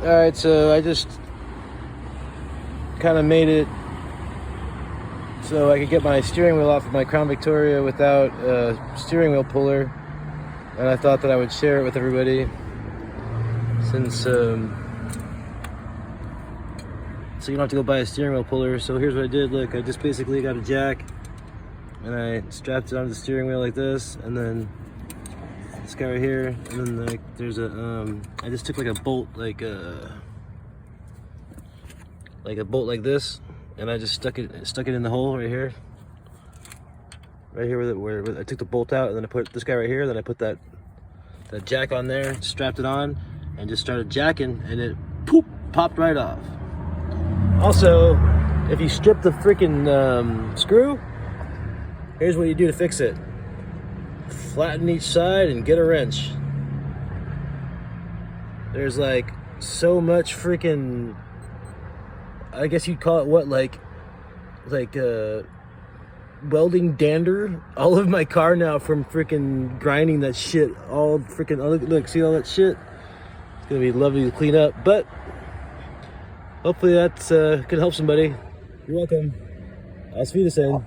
Alright, so I just kind of made it so I could get my steering wheel off of my Crown Victoria without a steering wheel puller, and I thought that I would share it with everybody since so you don't have to go buy a steering wheel puller. So here's what I did. Look, I just basically got a jack and I strapped it onto the steering wheel like this, and then this guy right here, and then like there's a I just took like a bolt like a bolt like this, and I just stuck it in the hole right here where I took the bolt out, and then I put this guy right here, then I put that jack on there, strapped it on, and just started jacking, and it popped right off. Also, if you strip the freaking screw, here's what you do to fix it. Flatten each side and get a wrench. There's like so much freaking, I guess you'd call it what, like welding dander all over my car now from freaking grinding that shit all freaking, look, see all that shit? It's gonna be lovely to clean up, but hopefully that's could help somebody. You're welcome. Auf Wiedersehen.